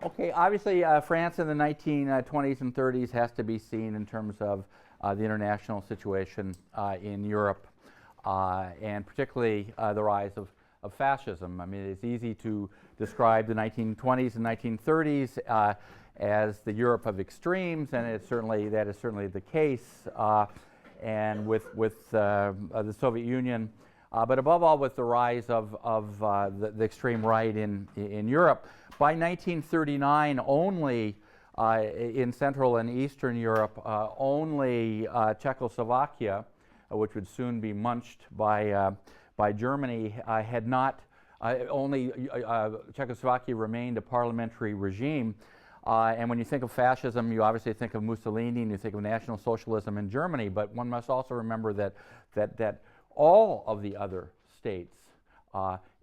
Okay, obviously France in the 1920s and 30s has to be seen in terms of the international situation in Europe, and particularly the rise of fascism. I mean, it's easy to describe the 1920s and 1930s as the Europe of extremes, and that is certainly the case, and with the Soviet Union, but above all with the rise of the extreme right in Europe. By 1939, only in Central and Eastern Europe, only Czechoslovakia, which would soon be munched by Germany, had not. Only Czechoslovakia remained a parliamentary regime. And when you think of fascism, you obviously think of Mussolini and you think of National Socialism in Germany. But one must also remember that all of the other states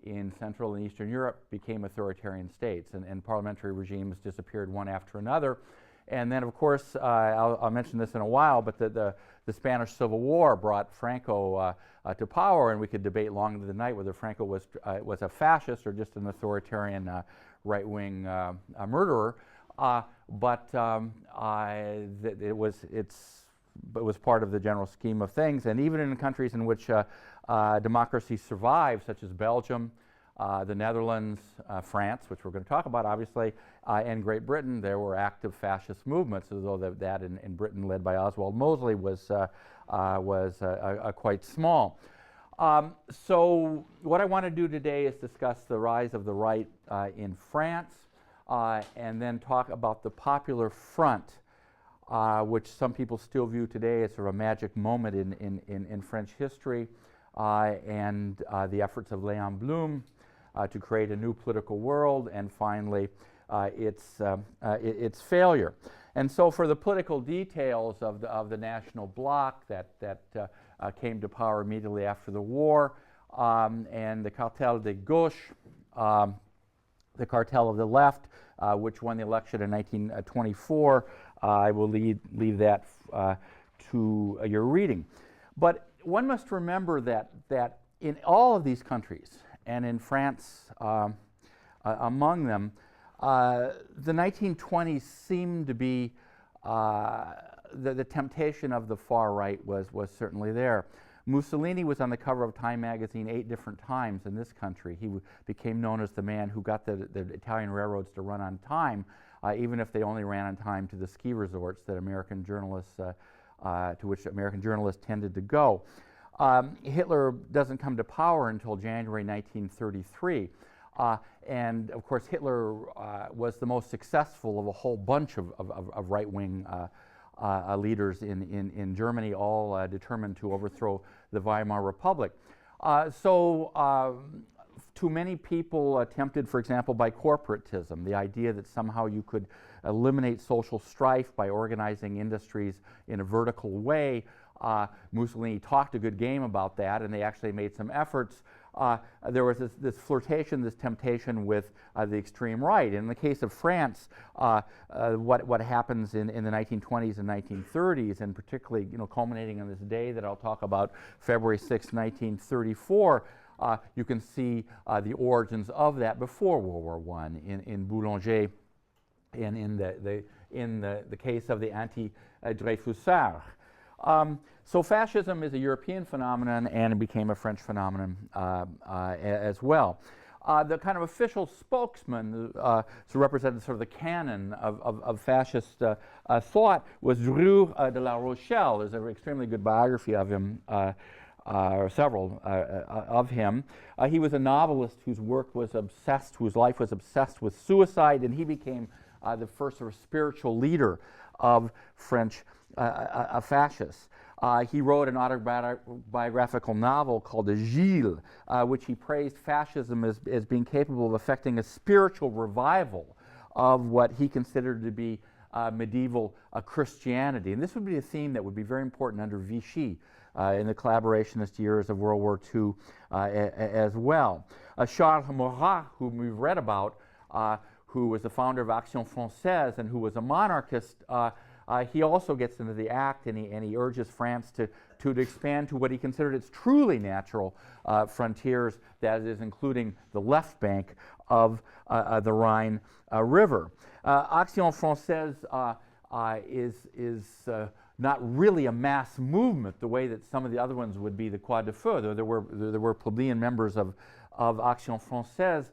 in Central and Eastern Europe became authoritarian states, and parliamentary regimes disappeared one after another. And then, of course, I'll mention this in a while, but the Spanish Civil War brought Franco to power, and we could debate long into the night whether Franco was a fascist or just an authoritarian right-wing murderer. But it was part of the general scheme of things. And even in countries in which democracy survived, such as Belgium, the Netherlands, France, which we're going to talk about, obviously, and Great Britain, there were active fascist movements, although that in Britain, led by Oswald Mosley, was quite small. So what I want to do today is discuss the rise of the right in France, and then talk about the Popular Front, which some people still view today as sort of a magic moment in French history, and the efforts of Leon Blum to create a new political world, and finally its failure. And so for the political details of the national bloc that came to power immediately after the war, and the cartel de gauche, the cartel of the left, which won the election in 1924, I will leave that to your reading. But one must remember that in all of these countries, and in France among them, the 1920s seemed to be the temptation of the far right was certainly there. Mussolini was on the cover of Time magazine 8 different times in this country. He became known as the man who got the Italian railroads to run on time, even if they only ran on time to the ski resorts that American journalists, to which American journalists tended to go. Hitler doesn't come to power until January 1933. And of course, Hitler was the most successful of a whole bunch of right-wing leaders in Germany, all determined to overthrow the Weimar Republic. Too many people tempted, for example, by corporatism, the idea that somehow you could eliminate social strife by organizing industries in a vertical way. Mussolini talked a good game about that, and they actually made some efforts. There was this flirtation, this temptation with the extreme right. In the case of France, what happens in the 1920s and 1930s, and particularly culminating on this day that I'll talk about, February 6, 1934, you can see the origins of that before World War I in Boulanger, and in the case of the anti-Dreyfusards. So fascism is a European phenomenon, and it became a French phenomenon as well. The kind of official spokesman to represent sort of the canon of fascist thought was Dru de la Rochelle. There's an extremely good biography of him, or several of him. He was a novelist whose life was obsessed with suicide, and he became the first sort of spiritual leader of French fascists. He wrote an autobiographical novel called the Gilles, which he praised fascism as being capable of effecting a spiritual revival of what he considered to be medieval Christianity. And this would be a theme that would be very important under Vichy in the collaborationist years of World War II as well. Charles Maurras, whom we've read about, who was the founder of Action Française and who was a monarchist, he also gets into the act, and he urges France to expand to what he considered its truly natural frontiers, that is, including the left bank of the Rhine River. Action Française is not really a mass movement the way that some of the other ones would be. The Croix de Feu, though there were plebeian members of Action Française,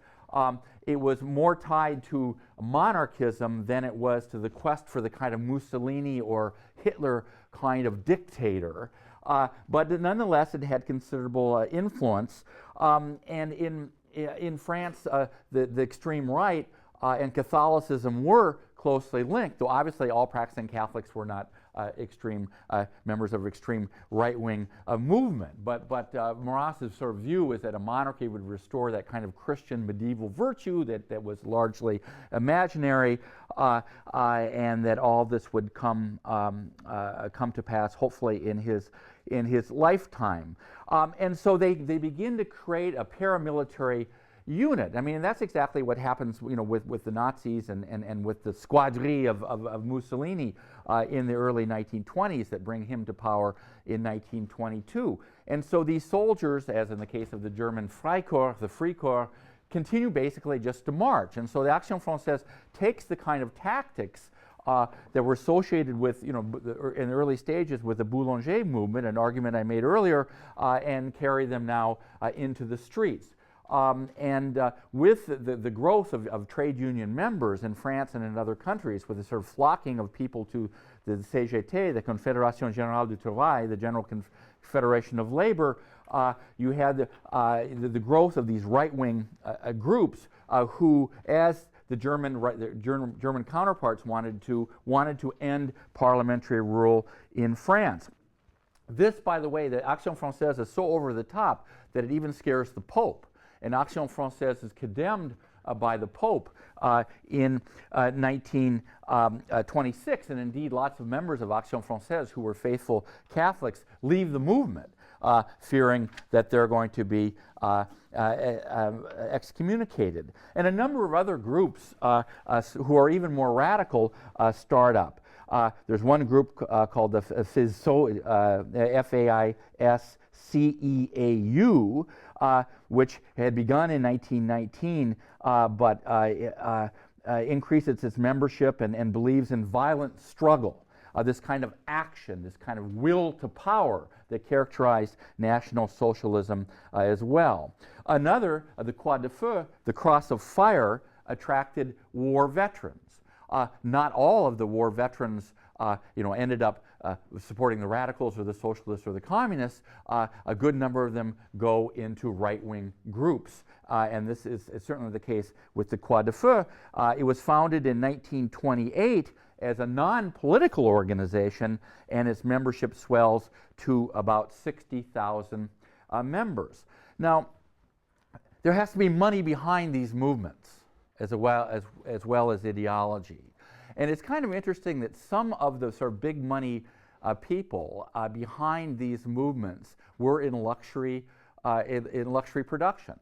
it was more tied to monarchism than it was to the quest for the kind of Mussolini or Hitler kind of dictator. But nonetheless, it had considerable influence. And in France, the extreme right and Catholicism were closely linked, though obviously all practicing Catholics were not extreme members of extreme right-wing movement. But Mauras's sort of view was that a monarchy would restore that kind of Christian medieval virtue that was largely imaginary, and that all this would come to pass, hopefully, in his lifetime. And so they begin to create a paramilitary unit. I mean, that's exactly what happens, with the Nazis and with the squadrille of Mussolini in the early 1920s that bring him to power in 1922. And so these soldiers, as in the case of the German Freikorps, the Free Corps, continue basically just to march. And so the Action Française takes the kind of tactics that were associated with, in the early stages with the Boulanger movement, an argument I made earlier, and carry them now into the streets. With the growth of trade union members in France and in other countries, with the sort of flocking of people to the CGT, the Confédération Générale du Travail, the General Confederation of Labor, you had the growth of these right-wing groups who, as the German counterparts wanted to end parliamentary rule in France. This, by the way, the Action Française is so over the top that it even scares the Pope. And Action Française is condemned by the Pope in 1926, and indeed lots of members of Action Française who were faithful Catholics leave the movement, fearing that they're going to be excommunicated. And a number of other groups who are even more radical start up. There's one group called the FAISCEAU, which had begun in 1919, but increases its membership and believes in violent struggle, this kind of action, this kind of will to power that characterized National Socialism as well. Another, the Croix de Feu, the Cross of Fire, attracted war veterans. Not all of the war veterans ended up supporting the radicals or the socialists or the communists. A good number of them go into right-wing groups. And this is certainly the case with the Croix de Feu. It was founded in 1928 as a non-political organization, and its membership swells to about 60,000 members. Now, there has to be money behind these movements as well as ideology. And it's kind of interesting that some of the sort of big money people behind these movements were in luxury production.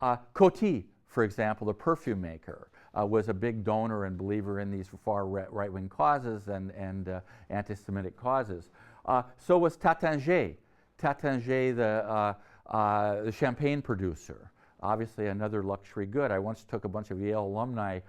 Coty, for example, the perfume maker, was a big donor and believer in these far right-wing causes and anti-Semitic causes. So was Taittinger. Taittinger, the champagne producer, obviously another luxury good. I once took a bunch of Yale alumni.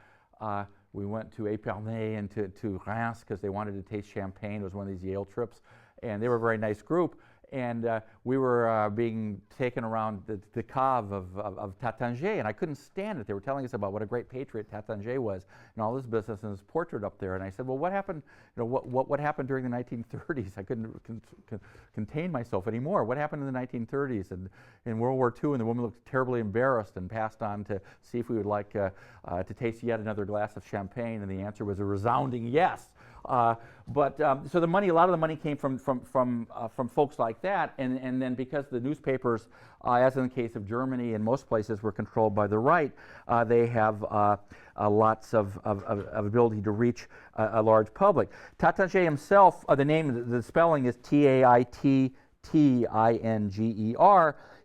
We went to Épernay and to Reims because they wanted to taste champagne. It was one of these Yale trips, and they were a very nice group. And we were being taken around the cave of Taittinger, and I couldn't stand it. They were telling us about what a great patriot Taittinger was and all this business, and his portrait up there. And I said, well, what happened? What happened during the 1930s? I couldn't contain myself anymore. What happened in the 1930s and in World War II? And the woman looked terribly embarrassed and passed on to see if we would like to taste yet another glass of champagne, and the answer was a resounding yes. So the money, a lot of the money came from folks like that, and then because the newspapers, as in the case of Germany and most places, were controlled by the right, they have lots of ability to reach a large public. Taittinger himself, the spelling is Taittinger.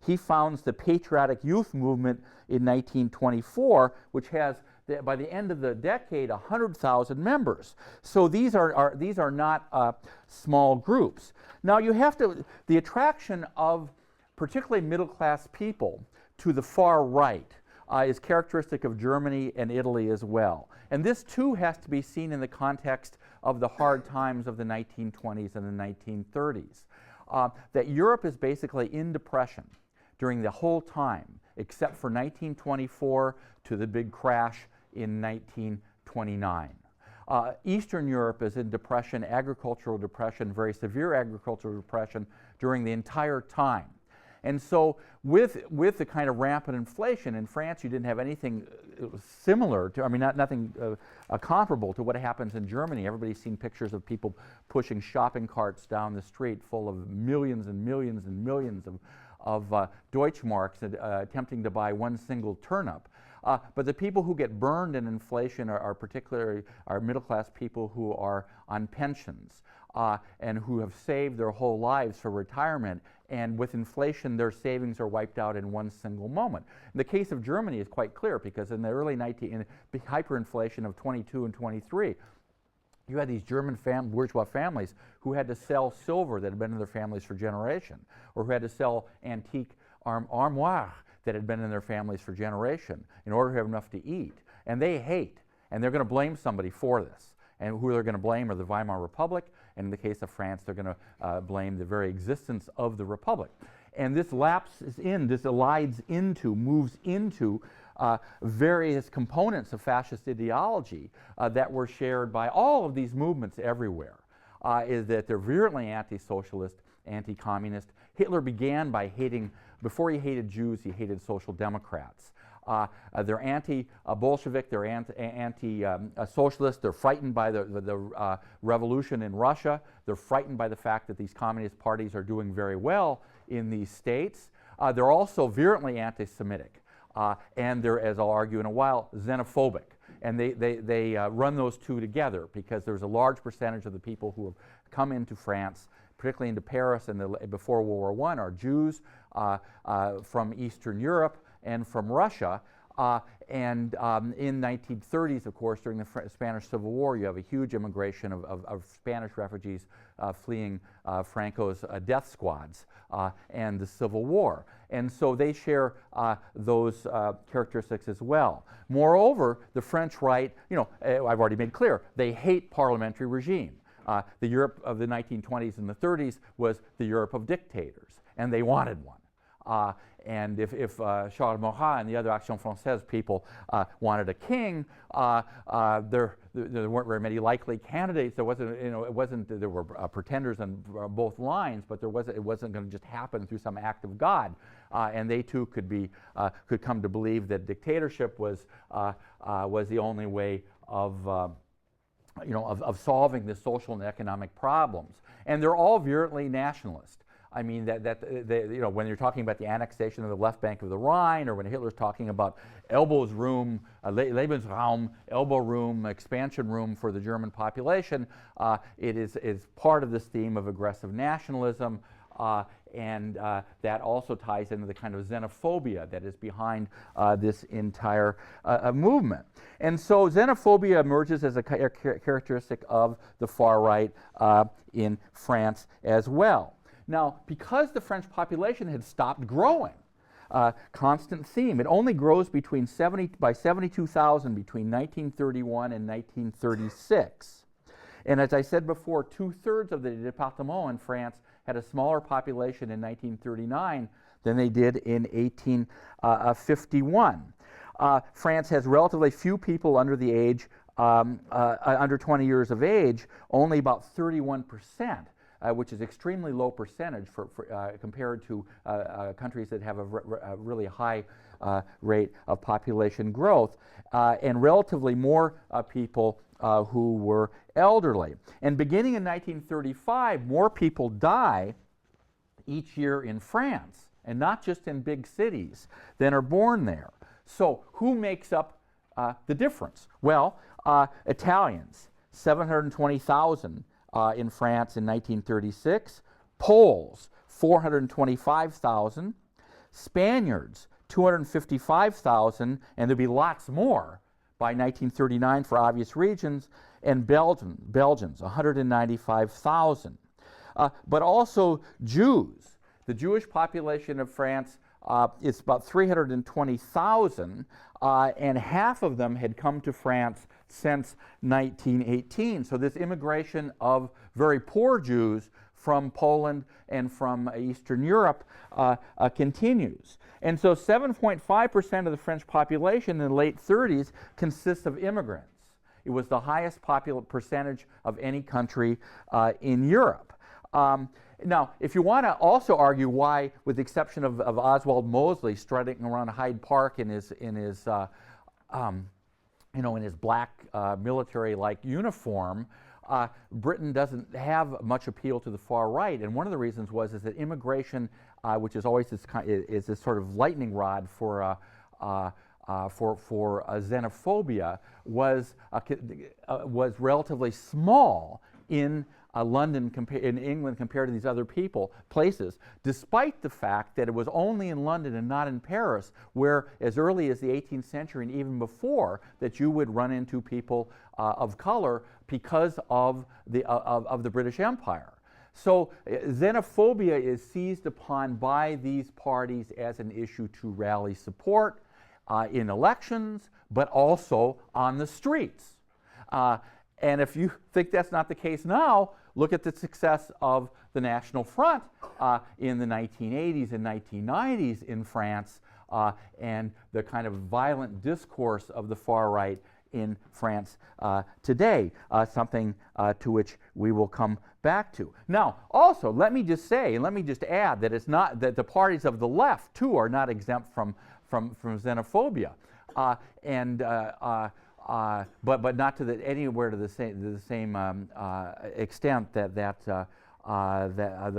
He founds the Patriotic Youth Movement in 1924, which has by the end of the decade, 100,000 members. So these are not small groups. Now you have to, the attraction of particularly middle-class people to the far right is characteristic of Germany and Italy as well. And this too has to be seen in the context of the hard times of the 1920s and the 1930s. That Europe is basically in depression during the whole time, except for 1924 to the big crash in 1929. Eastern Europe is in depression, agricultural depression, very severe agricultural depression during the entire time. And so with the kind of rampant inflation in France, you didn't have anything similar to, I mean, nothing comparable to what happens in Germany. Everybody's seen pictures of people pushing shopping carts down the street full of millions and millions and millions of Deutschmarks attempting to buy one single turnip. But the people who get burned in inflation are particularly middle-class people who are on pensions and who have saved their whole lives for retirement. And with inflation, their savings are wiped out in one single moment. The case of Germany is quite clear because in the early hyperinflation of 22 and 23, you had these German bourgeois families who had to sell silver that had been in their families for generations, or who had to sell antique armoires that had been in their families for generations in order to have enough to eat. And they hate, and they're going to blame somebody for this. And who they're going to blame are the Weimar Republic, and in the case of France, they're going to blame the very existence of the Republic. And this lapses in, this elides into, moves into various components of fascist ideology that were shared by all of these movements everywhere, is that they're virulently anti-socialist, anti-communist. Hitler began by hating, before he hated Jews, he hated social democrats. They're anti-Bolshevik, they're anti-socialist, they're frightened by the revolution in Russia, they're frightened by the fact that these communist parties are doing very well in these states. They're also virulently anti-Semitic, and they're, as I'll argue in a while, xenophobic. And they run those two together because there's a large percentage of the people who have come into France, particularly into Paris and before World War I, are Jews from Eastern Europe and from Russia. In 1930s, of course, during the Spanish Civil War, you have a huge immigration of Spanish refugees fleeing Franco's death squads and the Civil War. And so they share those characteristics as well. Moreover, the French right, I've already made clear, they hate parliamentary regime. The Europe of the 1920s and the 30s was the Europe of dictators, and they wanted one. And if Charles Maurras and the other Action Française people wanted a king, there weren't very many likely candidates. There wasn't, there were pretenders on both lines, but it wasn't going to just happen through some act of God. And they too could come to believe that dictatorship was the only way of solving the social and economic problems. And they're all virulently nationalist. I mean, when you're talking about the annexation of the left bank of the Rhine, or when Hitler's talking about Elbow's room, Lebensraum, elbow room, expansion room for the German population, it is part of this theme of aggressive nationalism, and that also ties into the kind of xenophobia that is behind this entire movement. And so xenophobia emerges as a characteristic of the far right in France as well. Now, because the French population had stopped growing, constant theme, it only grows by 72,000 between 1931 and 1936. And as I said before, 2/3 of the départements in France had a smaller population in 1939 than they did in 1851. France has relatively few people under the age, under 20 years of age, only about 31%. Which is extremely low percentage compared to countries that have a really high rate of population growth, and relatively more people who were elderly. And beginning in 1935, more people die each year in France, and not just in big cities, than are born there. So who makes up the difference? Well, Italians, 720,000 in France in 1936, Poles, 425,000, Spaniards, 255,000, and there'll be lots more by 1939 for obvious reasons, and Belgians, 195,000. But also Jews. The Jewish population of France is about 320,000, and half of them had come to France since 1918. So this immigration of very poor Jews from Poland and from Eastern Europe continues. And so 7.5% of the French population in the late 30s consists of immigrants. It was the highest percentage of any country in Europe. Now, if you want to also argue why, with the exception of Oswald Mosley strutting around Hyde Park in his black military-like uniform, Britain doesn't have much appeal to the far right, and one of the reasons is that immigration, which is always this sort of lightning rod for xenophobia, was relatively small in London, in England, compared to these other places, despite the fact that it was only in London and not in Paris, where as early as the 18th century and even before, that you would run into people of color because of the British Empire. So xenophobia is seized upon by these parties as an issue to rally support in elections, but also on the streets. And if you think that's not the case now, look at the success of the National Front in the 1980s and 1990s in France, and the kind of violent discourse of the far right in France today, something to which we will come back to. Now, also, let me just say, and let me just add, that it's not that the parties of the left, too, are not exempt from xenophobia, but not to anywhere to the same extent that the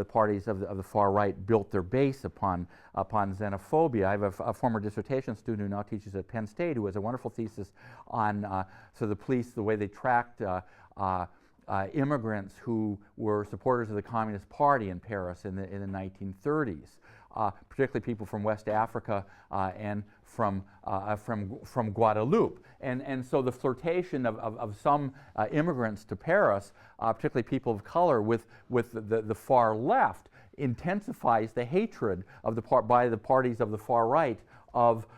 parties of the far right built their base upon xenophobia. I have a former dissertation student who now teaches at Penn State who has a wonderful thesis on the police, the way they tracked immigrants who were supporters of the Communist Party in Paris in the 1930s. Particularly people from West Africa and from Guadeloupe. And so the flirtation of some immigrants to Paris, particularly people of color, with the far left, intensifies the hatred by the parties of the far right of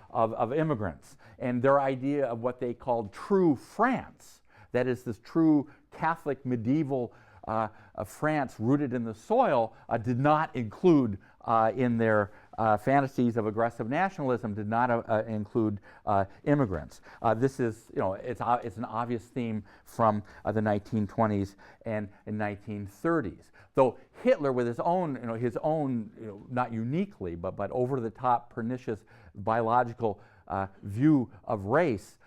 immigrants. And their idea of what they called true France, that is, this true Catholic medieval France rooted in the soil, did not include in their fantasies of aggressive nationalism, did not include immigrants. This is, it's an obvious theme from the 1920s and 1930s. Though Hitler, with his own, not uniquely, but over-the-top, pernicious biological view of race,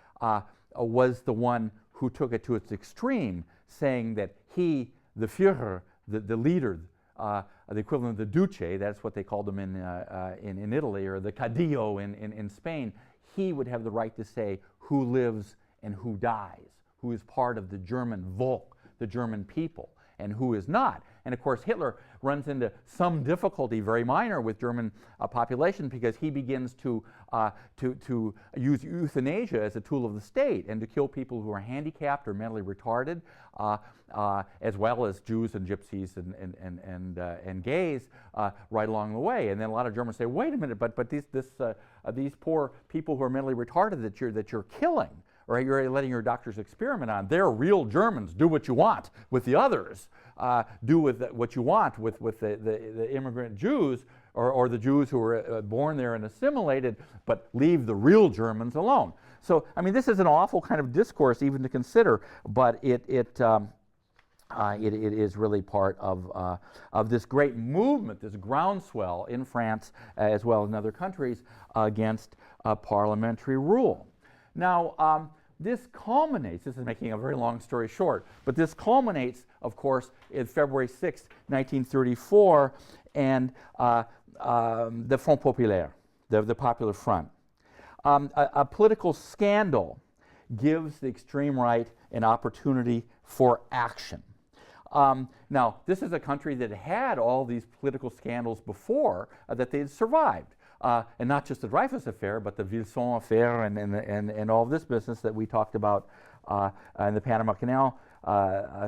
was the one who took it to its extreme, saying that he, the Führer, the leader, the equivalent of the Duce, that's what they called him in Italy, or the Cadillo in Spain, he would have the right to say who lives and who dies, who is part of the German Volk, the German people, and who is not. And of course, Hitler runs into some difficulty, very minor, with German population, because he begins to use euthanasia as a tool of the state and to kill people who are handicapped or mentally retarded, as well as Jews and gypsies and gays right along the way. And then a lot of Germans say, wait a minute, but these poor people who are mentally retarded that you're killing, or you're letting your doctors experiment on, they're real Germans. Do what you want with the others. Do what you want with the immigrant Jews, or the Jews who were born there and assimilated, but leave the real Germans alone. So, I mean, this is an awful kind of discourse even to consider, but it is really part of this great movement, this groundswell in France as well as in other countries against parliamentary rule. Now, this culminates, this is making a very long story short, but this culminates, of course, in February 6, 1934, and the Front Populaire, the Popular Front. A political scandal gives the extreme right an opportunity for action. Now, this is a country that had all these political scandals before that they had survived. and not just the Dreyfus affair, but the Vilson affair and all of this business that we talked about in the Panama Canal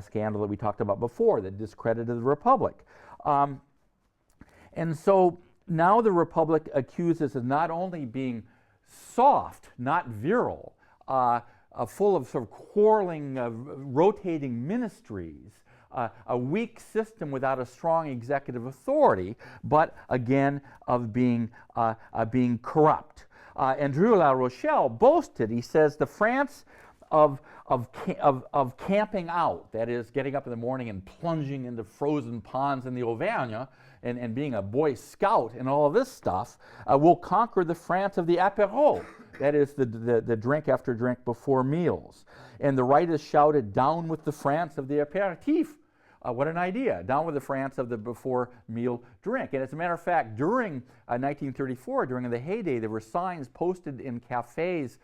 scandal that we talked about before that discredited the Republic. And so now the Republic accuses of not only being soft, not virile, full of sort of quarreling, rotating ministries, a weak system without a strong executive authority, but again of being corrupt. Andrew La Rochelle boasted, he says, the France of camping out, that is, getting up in the morning and plunging into frozen ponds in the Auvergne and being a Boy Scout and all of this stuff, will conquer the France of the apéro, that is, the drink after drink before meals. And the right has shouted, down with the France of the apéritif. What an idea, down with the France of the before meal drink. And as a matter of fact, during 1934, during the heyday, there were signs posted in cafes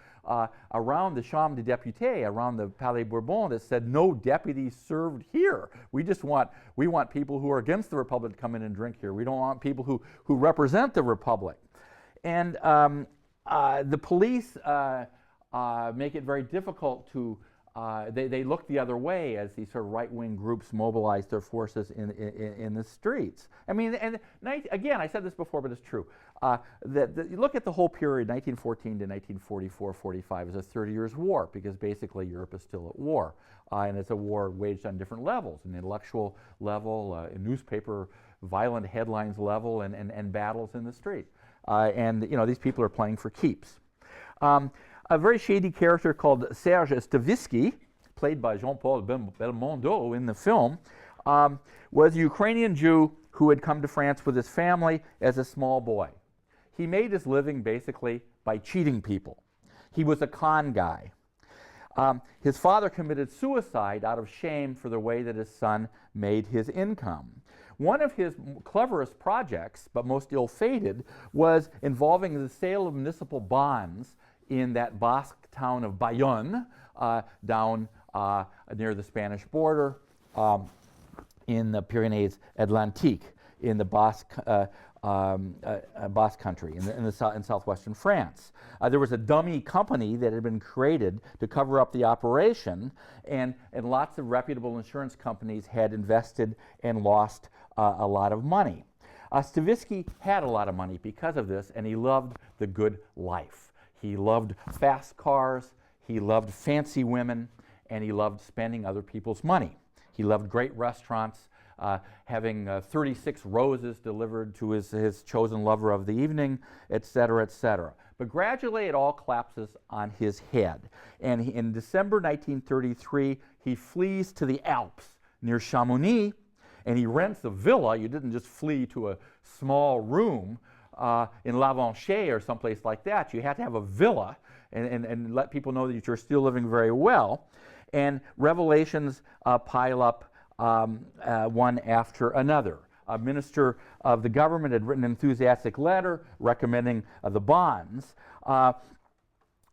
around the Chambre des Députés, around the Palais Bourbon, that said, no deputies served here. We want people who are against the Republic to come in and drink here. We don't want people who represent the Republic. And the police make it very difficult to they look the other way as these sort of right-wing groups mobilize their forces in the streets. I mean, and again, I said this before, but it's true. You look at the whole period, 1914 to 1944-45, as a 30 years war, because basically Europe is still at war. And it's a war waged on different levels, an intellectual level, a newspaper violent headlines level, and battles in the street. And you know, these people are playing for keeps. A very shady character called Serge Stavisky, played by Jean-Paul Belmondo in the film, was a Ukrainian Jew who had come to France with his family as a small boy. He made his living basically by cheating people. He was a con guy. His father committed suicide out of shame for the way that his son made his income. One of his cleverest projects, but most ill-fated, was involving the sale of municipal bonds in that Basque town of Bayonne, down near the Spanish border, in the Pyrenees Atlantique, in the Basque country, in southwestern France. There was a dummy company that had been created to cover up the operation, and lots of reputable insurance companies had invested and lost a lot of money. Stavisky had a lot of money because of this, and he loved the good life. He loved fast cars, he loved fancy women, and he loved spending other people's money. He loved great restaurants, having 36 roses delivered to his chosen lover of the evening, etc., etc. But gradually it all collapses on his head. And in December 1933, he flees to the Alps near Chamonix, and he rents a villa. You didn't just flee to a small room in L'Avanche or someplace like that. You had to have a villa and let people know that you're still living very well. And revelations pile up one after another. A minister of the government had written an enthusiastic letter recommending the bonds. But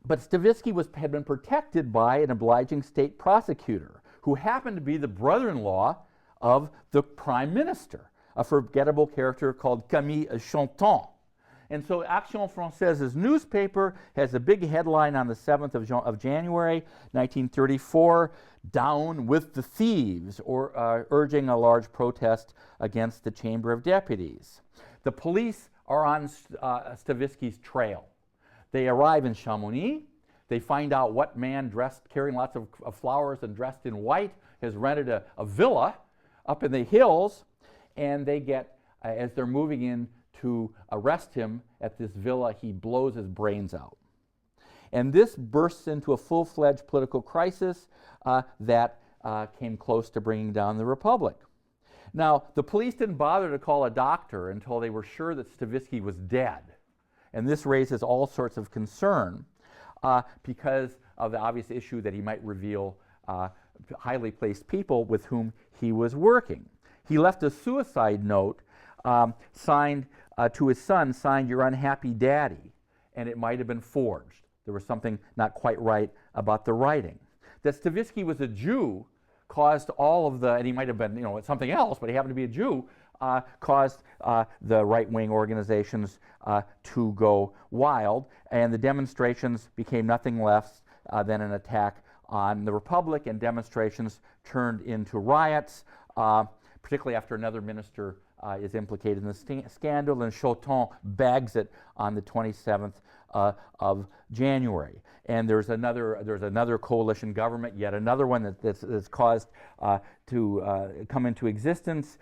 Stavisky had been protected by an obliging state prosecutor who happened to be the brother-in-law of the prime minister, a forgettable character called Camille Chanton. And so Action Française's newspaper has a big headline on the 7th of January, 1934, down with the thieves, or urging a large protest against the Chamber of Deputies. The police are on Stavisky's trail. They arrive in Chamonix. They find out what man carrying lots of flowers and dressed in white has rented a villa up in the hills, and they get, as they're moving in to arrest him at this villa, he blows his brains out. And this bursts into a full-fledged political crisis that came close to bringing down the Republic. Now, the police didn't bother to call a doctor until they were sure that Stavisky was dead. And this raises all sorts of concern because of the obvious issue that he might reveal highly placed people with whom he was working. He left a suicide note signed to his son, signed "Your Unhappy Daddy," and it might have been forged. There was something not quite right about the writing. That Stavisky was a Jew caused all of the, and he might have been, something else, but he happened to be a Jew, caused the right-wing organizations to go wild, and the demonstrations became nothing less than an attack on the Republic, and demonstrations turned into riots, particularly after another minister is implicated in the scandal, and Chauton bags it on the 27th of January. And there's another coalition government, yet another one that's caused to come into existence.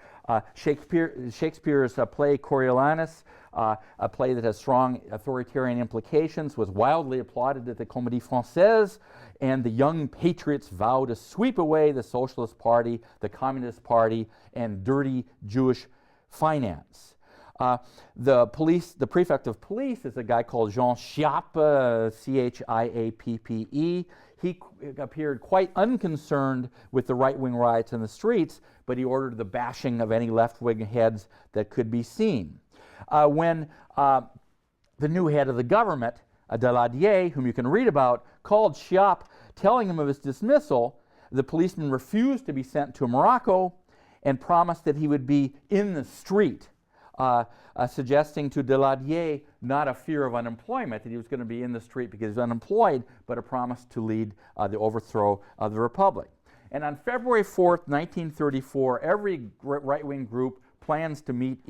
Shakespeare's play Coriolanus, a play that has strong authoritarian implications, was wildly applauded at the Comédie Française, and the young patriots vow to sweep away the Socialist Party, the Communist Party, and dirty Jewish finance. The prefect of police is a guy called Jean Chiappe, C-H-I-A-P-P-E. He appeared quite unconcerned with the right-wing riots in the streets, but he ordered the bashing of any left-wing heads that could be seen. When the new head of the government, Daladier, whom you can read about, called Chiappe, telling him of his dismissal, the policeman refused to be sent to Morocco and promised that he would be in the street, suggesting to Daladier not a fear of unemployment, that he was going to be in the street because he was unemployed, but a promise to lead the overthrow of the Republic. And on February 4th, 1934, every right-wing group plans to meet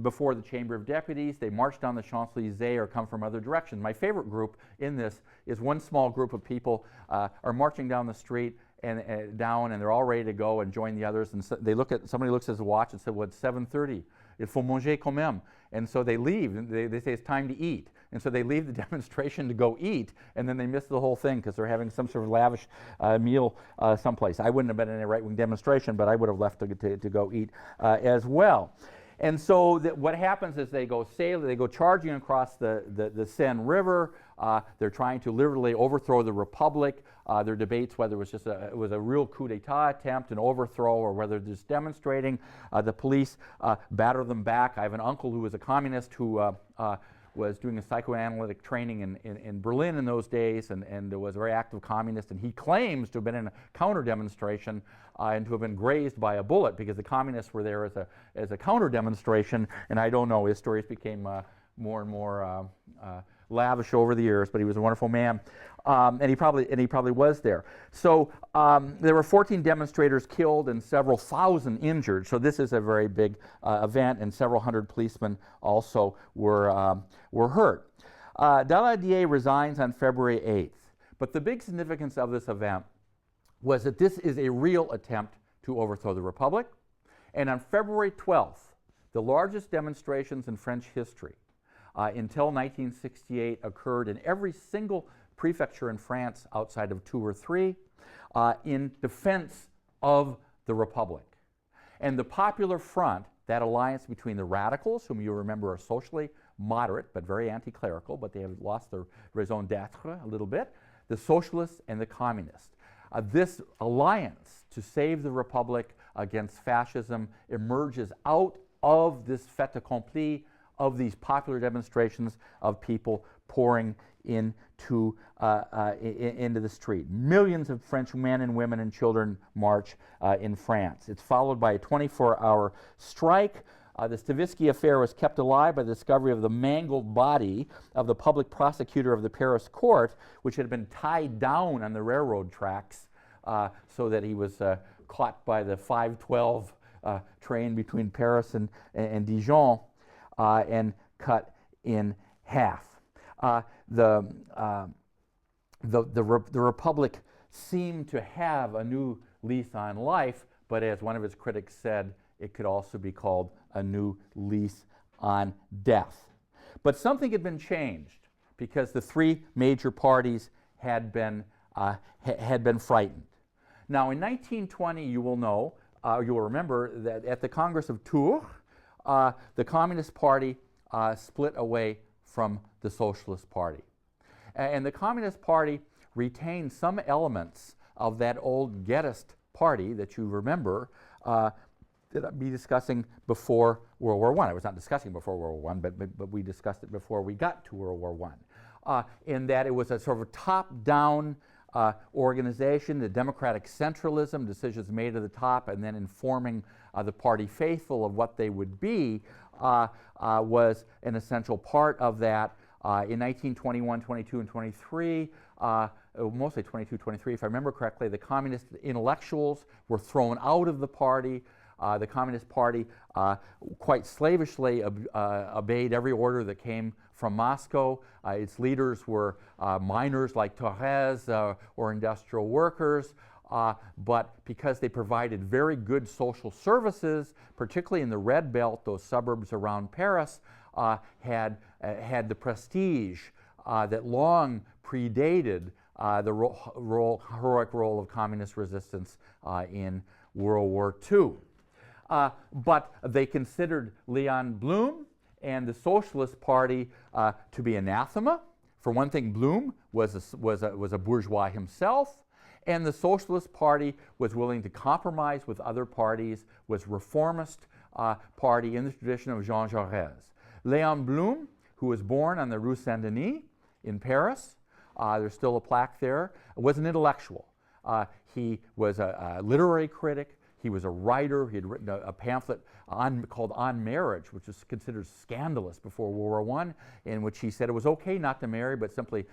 before the Chamber of Deputies. They march down the Champs-Élysées or come from other directions. My favorite group in this is one small group of people are marching down the street and they're all ready to go and join the others. And so somebody looks at his watch and said, well, it's 7:30. Il faut manger quand même. And so they leave. And they say it's time to eat. And so they leave the demonstration to go eat, and then they miss the whole thing because they're having some sort of lavish meal someplace. I wouldn't have been in a right-wing demonstration, but I would have left to go eat as well. And so what happens is they go charging across the Seine River. They're trying to literally overthrow the Republic. There are debates whether it was a real coup d'etat attempt, an overthrow, or whether they're just demonstrating. The police batter them back. I have an uncle who was a communist who was doing a psychoanalytic training in Berlin in those days, and was a very active communist, and he claims to have been in a counter-demonstration and to have been grazed by a bullet because the communists were there as a counter-demonstration, and I don't know, his stories became more and more lavish over the years, but he was a wonderful man, and he probably was there. So there were 14 demonstrators killed and several thousand injured. So this is a very big event, and several hundred policemen also were hurt. Daladier resigns on February 8th, but the big significance of this event was that this is a real attempt to overthrow the Republic, and on February 12th, the largest demonstrations in French history until 1968 occurred in every single prefecture in France outside of 2 or 3 in defense of the Republic. And the Popular Front, that alliance between the radicals, whom you remember are socially moderate but very anti-clerical, but they have lost their raison d'etre a little bit, the socialists and the communists. This alliance to save the Republic against fascism emerges out of this fait accompli of these popular demonstrations of people pouring into the street. Millions of French men and women and children march in France. It's followed by a 24-hour strike. The Stavisky affair was kept alive by the discovery of the mangled body of the public prosecutor of the Paris court, which had been tied down on the railroad tracks so that he was caught by the 512 train between Paris and Dijon and cut in half. The Republic seemed to have a new lease on life, but as one of its critics said, it could also be called a new lease on death. But something had been changed because the 3 major parties had been frightened. Now, in 1920, you will know, you will remember that at the Congress of Tours, the Communist Party split away from the Socialist Party. And the Communist Party retained some elements of that old Guedist party that you remember that I'd be discussing before World War I. I was not discussing before World War I, but we discussed it before we got to World War I. In that it was a sort of top-down organization, the democratic centralism, decisions made at the top, and then informing the party faithful of what they would be, was an essential part of that. In 1921, 22, and 23, mostly 22, 23, if I remember correctly, the communist intellectuals were thrown out of the party. The Communist Party quite slavishly obeyed every order that came from Moscow. Its leaders were miners like Torres or industrial workers. But because they provided very good social services, particularly in the Red Belt, those suburbs around Paris, had the prestige that long predated the heroic role of communist resistance in World War II. But they considered Leon Blum and the Socialist Party to be anathema. For one thing, Blum was a bourgeois himself, and the Socialist Party was willing to compromise with other parties, was reformist party in the tradition of Jean Jaurès. Leon Blum, who was born on the Rue Saint-Denis in Paris, there's still a plaque there, was an intellectual. He was a literary critic. He was a writer. He had written a pamphlet called On Marriage, which was considered scandalous before World War I, in which he said it was okay not to marry, but simply,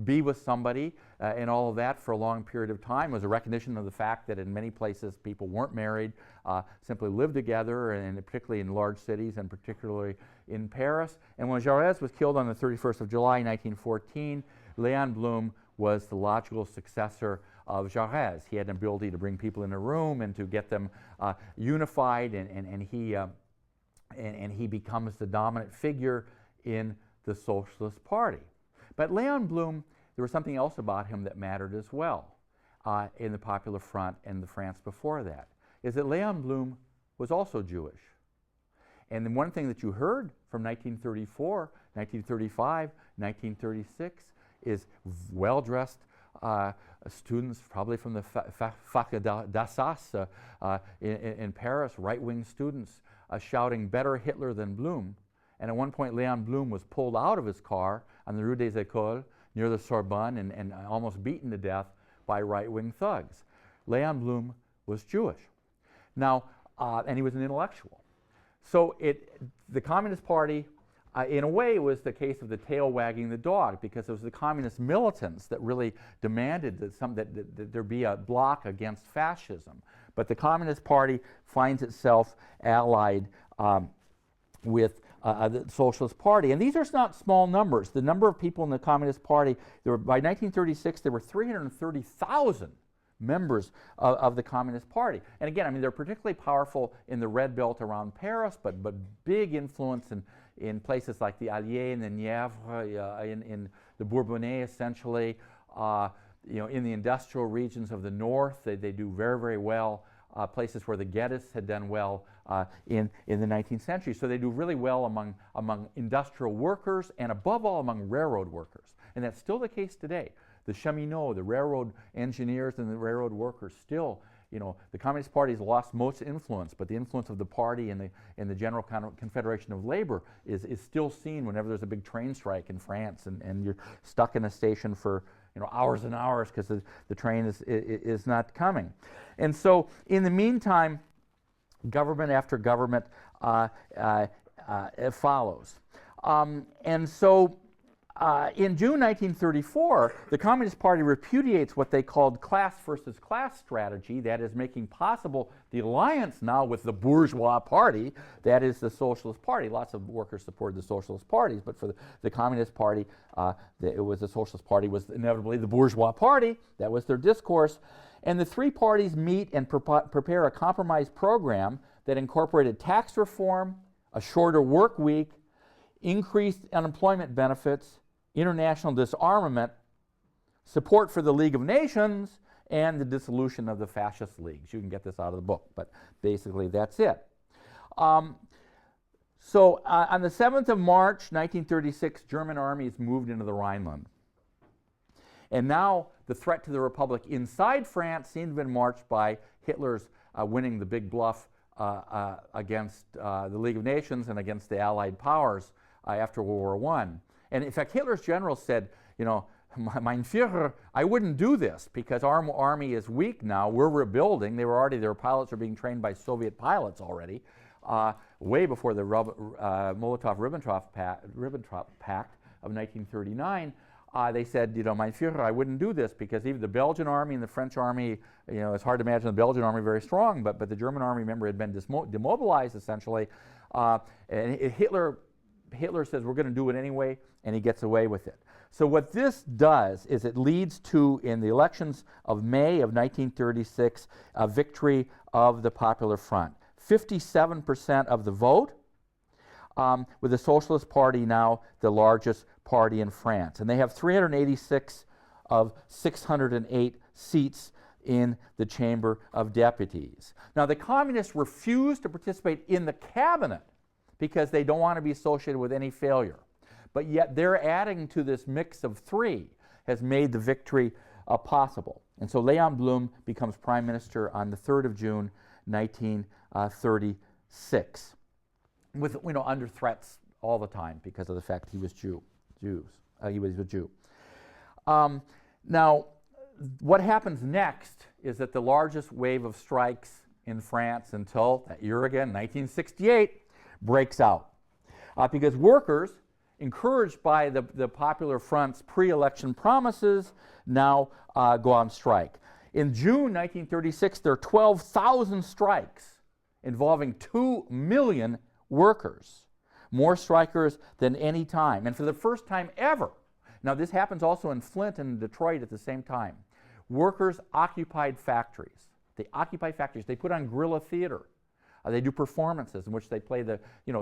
be with somebody, and all of that for a long period of time. It was a recognition of the fact that in many places people weren't married, simply lived together, and particularly in large cities, and particularly in Paris. And when Jaurès was killed on the 31st of July, 1914, Leon Blum was the logical successor of Jaurès. He had an ability to bring people in a room and to get them unified, and he becomes the dominant figure in the Socialist Party. But Leon Blum, there was something else about him that mattered as well in the Popular Front and the France before that, is that Leon Blum was also Jewish. And then one thing that you heard from 1934, 1935, 1936 is well-dressed students, probably from the Fac d'Assas in Paris, right-wing students shouting, "Better Hitler than Blum." And at one point, Leon Blum was pulled out of his car on the Rue des Écoles near the Sorbonne and almost beaten to death by right-wing thugs. Leon Blum was Jewish. Now, and he was an intellectual. So the Communist Party, in a way, was the case of the tail wagging the dog, because it was the communist militants that really demanded that there be a block against fascism. But the Communist Party finds itself allied with the Socialist Party. And these are not small numbers. The number of people in the Communist Party, by 1936, there were 330,000 members of the Communist Party. And again, I mean, they're particularly powerful in the Red Belt around Paris, but big influence in places like the Allier and the Nièvre, in the Bourbonnais, essentially, in the industrial regions of the north. They do very, very well. Places where the Geddes had done well in the 19th century. So they do really well among industrial workers, and above all among railroad workers. And that's still the case today. The cheminots, the railroad engineers and the railroad workers still, the Communist Party has lost most influence, but the influence of the party and the General Confederation of Labor is still seen whenever there's a big train strike in France, and you're stuck in a station for hours and hours because the train is not coming. And so in the meantime, government after government follows. And so in June 1934, the Communist Party repudiates what they called class versus class strategy, that is making possible the alliance now with the bourgeois party, that is the Socialist Party. Lots of workers supported the Socialist parties, but for the Communist Party, the Socialist Party was inevitably the bourgeois party. That was their discourse. And the three parties meet and prepare a compromise program that incorporated tax reform, a shorter work week, increased unemployment benefits, international disarmament, support for the League of Nations, and the dissolution of the fascist leagues. You can get this out of the book, but basically that's it. So on the 7th of March, 1936, German armies moved into the Rhineland. And now the threat to the Republic inside France seemed to have been marched by Hitler's winning the big bluff against the League of Nations and against the Allied powers after World War I. And in fact, Hitler's generals said, Mein Führer, I wouldn't do this because our army is weak now. We're rebuilding. Their pilots are being trained by Soviet pilots already, way before the Molotov-Ribbentrop Pact of 1939. They said, Mein Führer, I wouldn't do this because even the Belgian army and the French army, it's hard to imagine the Belgian army very strong, but the German army, remember, had been demobilized essentially. And Hitler says, we're going to do it anyway, and he gets away with it. So what this does is it leads to, in the elections of May of 1936, a victory of the Popular Front. 57% of the vote, with the Socialist Party now the largest party in France. And they have 386 of 608 seats in the Chamber of Deputies. Now, the Communists refuse to participate in the cabinet because they don't want to be associated with any failure. But yet their adding to this mix of three has made the victory possible. And so Leon Blum becomes prime minister on the 3rd of June, 1936, with under threats all the time because of the fact he was Jew. He was a Jew. Now, what happens next is that the largest wave of strikes in France until that year again, 1968, breaks out because workers, encouraged by the Popular Front's pre-election promises, now go on strike. In June 1936, there are 12,000 strikes involving 2 million workers, more strikers than any time. And for the first time ever, now this happens also in Flint and Detroit at the same time, workers occupied factories. They occupy factories. They put on guerrilla theater. They do performances in which they play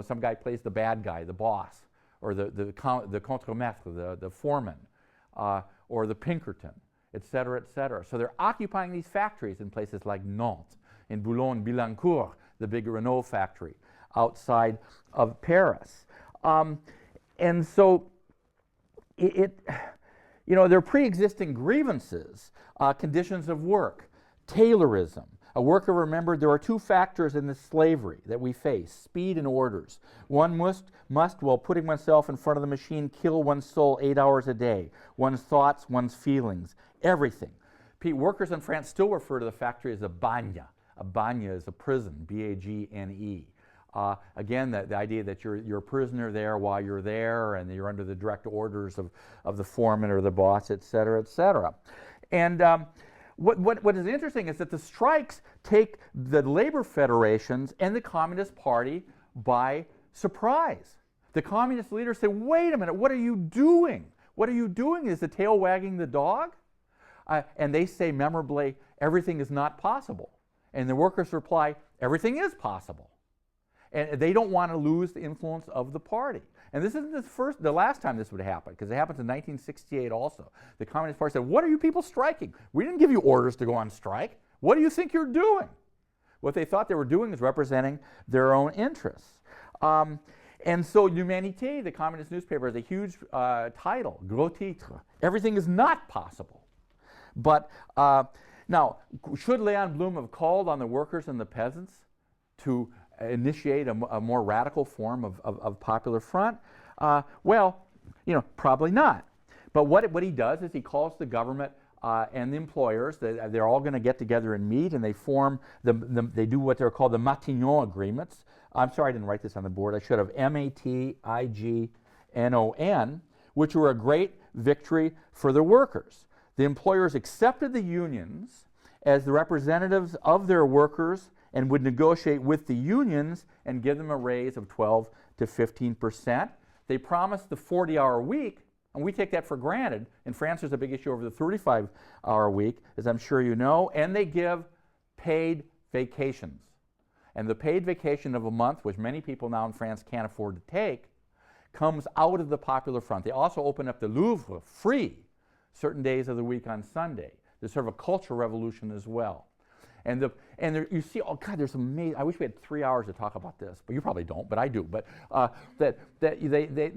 some guy plays the bad guy, the boss, or the contremaître, the foreman, or the Pinkerton, et cetera, et cetera. So they're occupying these factories in places like Nantes, in Boulogne-Billancourt, the big Renault factory outside of Paris. And so there are pre-existing grievances, conditions of work, Taylorism. A worker remembered there are two factors in this slavery that we face, speed and orders. One must, while putting oneself in front of the machine, kill one's soul 8 hours a day, one's thoughts, one's feelings, everything. Workers in France still refer to the factory as a bagne. A bagne is a prison, B-A-G-N-E. Again, the idea that you're a prisoner there while you're there and you're under the direct orders of the foreman or the boss, et cetera, et cetera. And what is interesting is that the strikes take the labor federations and the Communist Party by surprise. The communist leaders say, wait a minute, what are you doing? What are you doing? Is the tail wagging the dog? And they say memorably, everything is not possible. And the workers reply, everything is possible. And they don't want to lose the influence of the party. And this isn't the last time this would happen, because it happens in 1968 also. The Communist Party said, what are you people striking? We didn't give you orders to go on strike. What do you think you're doing? What they thought they were doing is representing their own interests. And so L'Humanité, the communist newspaper, has a huge title, gros titre. Everything is not possible. But now, should Leon Blum have called on the workers and the peasants to initiate a more radical form of Popular Front? Well, probably not. But what he does is he calls the government and the employers. They're all going to get together and meet, and they form they do what they're called the Matignon agreements. I'm sorry I didn't write this on the board. I should have. M-A-T-I-G-N-O-N, which were a great victory for the workers. The employers accepted the unions as the representatives of their workers and would negotiate with the unions and give them a raise of 12 to 15%. They promised the 40-hour week, and we take that for granted. In France, there's a big issue over the 35-hour week, as I'm sure you know, and they give paid vacations. And the paid vacation of a month, which many people now in France can't afford to take, comes out of the Popular Front. They also open up the Louvre free certain days of the week on Sunday. There's sort of a cultural revolution as well. And there, you see, oh God, there's amazing. I wish we had 3 hours to talk about this, but you probably don't, but I do. But there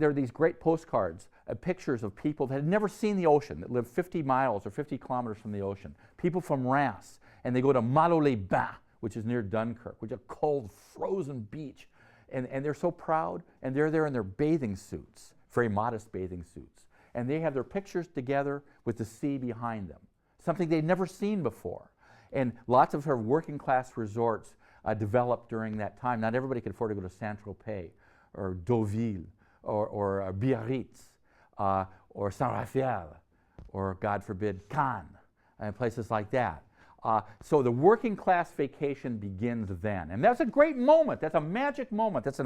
are these great postcards, pictures of people that had never seen the ocean, that live 50 miles or 50 kilometers from the ocean. People from Reims, and they go to Malo-les-Bains, which is near Dunkirk, which is a cold, frozen beach. And they're so proud, and they're there in their bathing suits, very modest bathing suits. and they have their pictures together with the sea behind them, something they'd never seen before. And lots of sort of working class resorts developed during that time. Not everybody could afford to go to Saint-Tropez or Deauville or Biarritz or Saint-Raphael or, God forbid, Cannes and places like that. So the working class vacation begins then. And that's a great moment. That's a magic moment. That's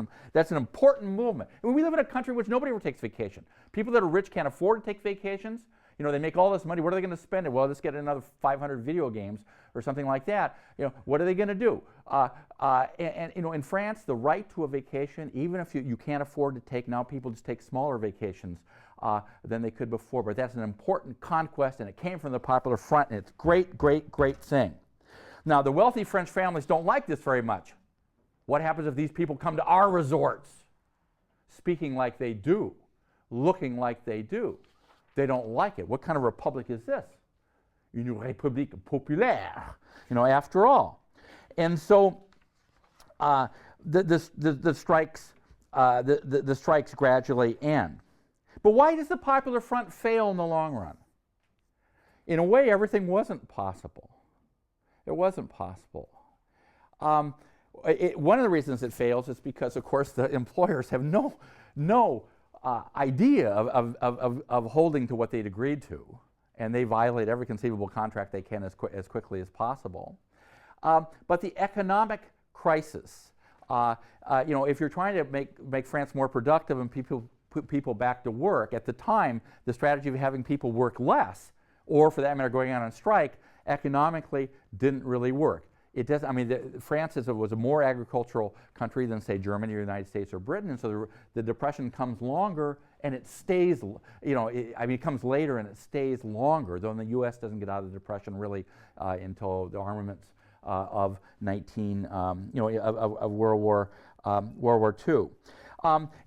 an important movement. And we live in a country in which nobody ever takes vacation. People that are rich can't afford to take vacations. You know, they make all this money. What are they going to spend it? Well, let's get another 500 video games or something like that. You know, what are they going to do? And you know, in France, the right to a vacation, even if you can't afford to take, now people just take smaller vacations than they could before. But that's an important conquest, and it came from the Popular Front, and it's great, great, great thing. Now, the wealthy French families don't like this very much. What happens if these people come to our resorts, speaking like they do, looking like they do? They don't like it. What kind of republic is this? Une république populaire, you know, after all. And so the strikes gradually end. But why does the Popular Front fail in the long run? In a way, everything wasn't possible. It wasn't possible. One of the reasons it fails is because, of course, the employers have no idea of holding to what they'd agreed to, and they violate every conceivable contract they can as quickly as possible. But the economic crisis, you know, if you're trying to make France more productive and put people back to work, at the time, the strategy of having people work less, or for that matter going on strike, economically didn't really work. It does. I mean, France was a more agricultural country than, say, Germany or the United States or Britain, and so the Depression comes longer and it stays. You know, it comes later and it stays longer. Though the U.S. doesn't get out of the Depression really until the armaments of World War II.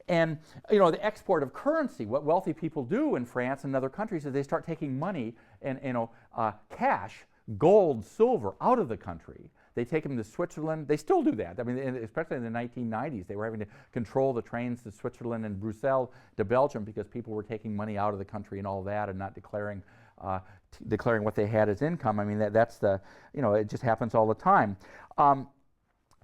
And you know, the export of currency. What wealthy people do in France and other countries is they start taking money and cash, gold, silver, out of the country. They take them to Switzerland. They still do that. I mean, especially in the 1990s, they were having to control the trains to Switzerland and Brussels to Belgium because people were taking money out of the country and all that and not declaring what they had as income. I mean, that's the, you know, it just happens all the time.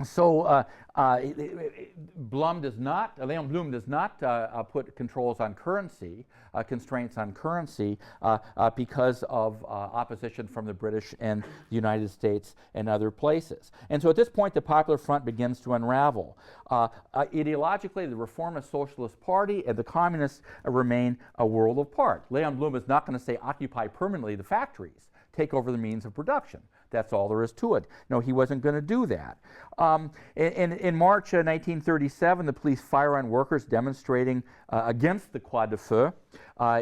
So Leon Blum does not put controls on currency, constraints on currency, because of opposition from the British and the United States and other places. And so at this point, the Popular Front begins to unravel. Ideologically, the Reformist Socialist Party and the Communists remain a world apart. Leon Blum is not going to say occupy permanently the factories, take over the means of production. That's all there is to it. No, he wasn't going to do that. In March 1937, the police fire on workers demonstrating against the Croix de Feu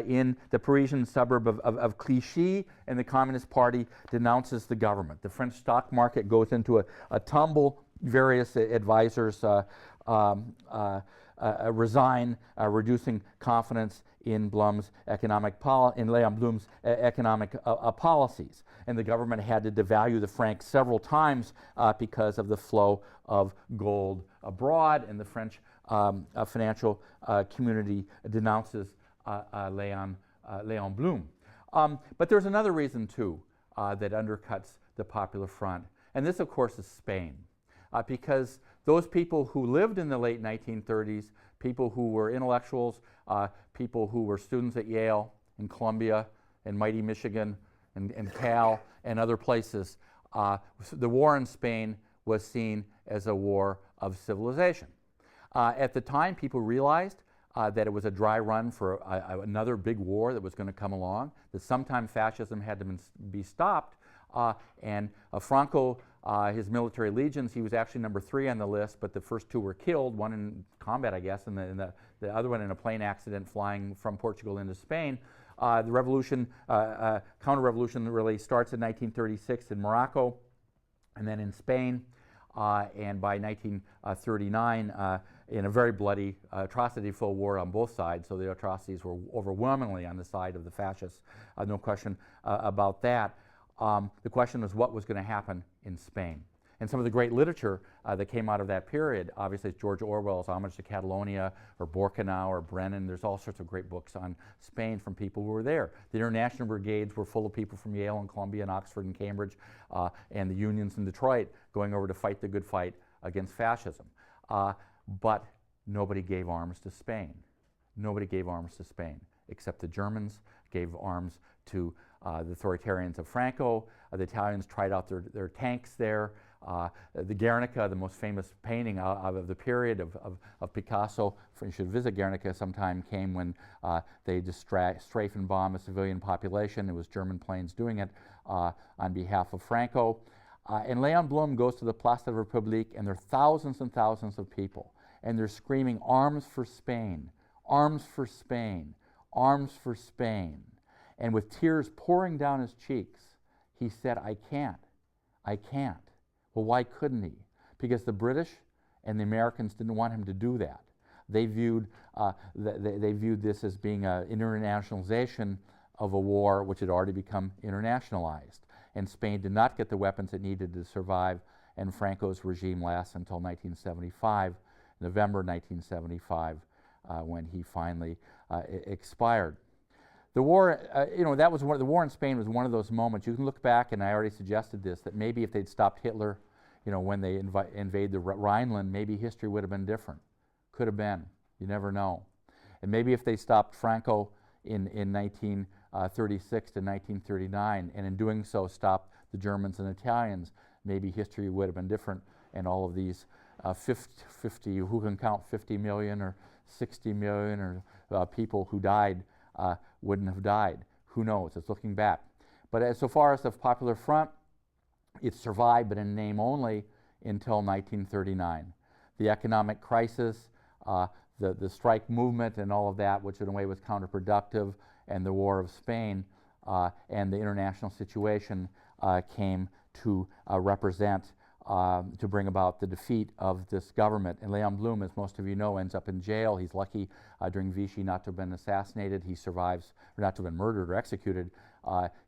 in the Parisian suburb of Clichy, and the Communist Party denounces the government. The French stock market goes into a tumble. Various advisors resign, reducing confidence in Leon Blum's economic policies. And the government had to devalue the franc several times because of the flow of gold abroad, and the French financial community denounces Leon Blum. But there's another reason, too, that undercuts the Popular Front, and this, of course, is Spain. Because those people who lived in the late 1930s, people who were intellectuals, people who were students at Yale and Columbia and mighty Michigan and Cal and other places, the war in Spain was seen as a war of civilization. At the time, people realized that it was a dry run for another big war that was going to come along, that sometime fascism had to be stopped, and Franco, his military legions, he was actually number 3 on the list, but the first 2 were killed, one in combat, I guess, and the other one in a plane accident flying from Portugal into Spain. The revolution, counter-revolution really starts in 1936 in Morocco, and then in Spain, and by 1939, in a very bloody, atrocity-filled war on both sides, so the atrocities were overwhelmingly on the side of the fascists, no question about that. The question was what was going to happen in Spain. And some of the great literature that came out of that period, obviously it's George Orwell's Homage to Catalonia, or Borkenau, or Brennan. There's all sorts of great books on Spain from people who were there. The international brigades were full of people from Yale and Columbia and Oxford and Cambridge, and the unions in Detroit going over to fight the good fight against fascism. But nobody gave arms to Spain. Nobody gave arms to Spain, except the Germans gave arms to the authoritarians of Franco. The Italians tried out their tanks there. The Guernica, the most famous painting of the period of Picasso, you should visit Guernica sometime, came when they just strafe and bomb a civilian population. It was German planes doing it on behalf of Franco. And Leon Blum goes to the Place de la République, and there are thousands and thousands of people, and they're screaming, "Arms for Spain, arms for Spain, arms for Spain." And with tears pouring down his cheeks, he said, "I can't, I can't." Well, why couldn't he? Because the British and the Americans didn't want him to do that. They viewed, they viewed this as being an internationalization of a war which had already become internationalized. And Spain did not get the weapons it needed to survive, and Franco's regime lasts until 1975, November 1975, when he finally expired. The war, that was the war in Spain was one of those moments. You can look back, and I already suggested this, that maybe if they'd stopped Hitler, when they invade the Rhineland, maybe history would have been different. Could have been. You never know. And maybe if they stopped Franco in 1936 to 1939, and in doing so stopped the Germans and Italians, maybe history would have been different, and all of these 50, who can count 50 million or 60 million or people who died wouldn't have died. Who knows? It's looking back. But so far as the Popular Front, it survived, but in name only, until 1939. The economic crisis, the strike movement and all of that, which in a way was counterproductive, and the War of Spain and the international situation came to represent, to bring about the defeat of this government. And Leon Blum, as most of you know, ends up in jail. He's lucky during Vichy not to have been assassinated. He survives, or not to have been murdered or executed.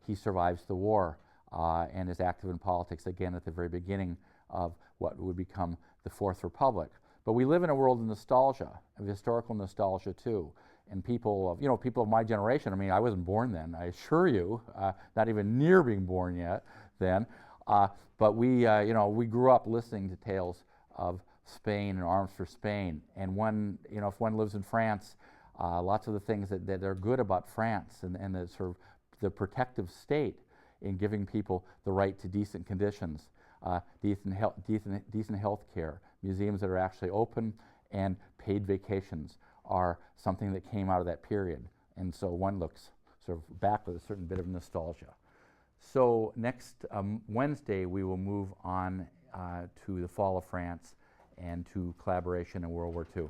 He survives the war and is active in politics again at the very beginning of what would become the Fourth Republic. But we live in a world of nostalgia, of historical nostalgia too. And people of my generation, I mean, I wasn't born then, I assure you, not even near being born yet then. But we grew up listening to tales of Spain and arms for Spain. And if one lives in France, lots of the things that are good about France and the sort of the protective state in giving people the right to decent conditions, decent health care, museums that are actually open, and paid vacations are something that came out of that period. And so one looks sort of back with a certain bit of nostalgia. So next Wednesday, we will move on to the fall of France and to collaboration in World War II.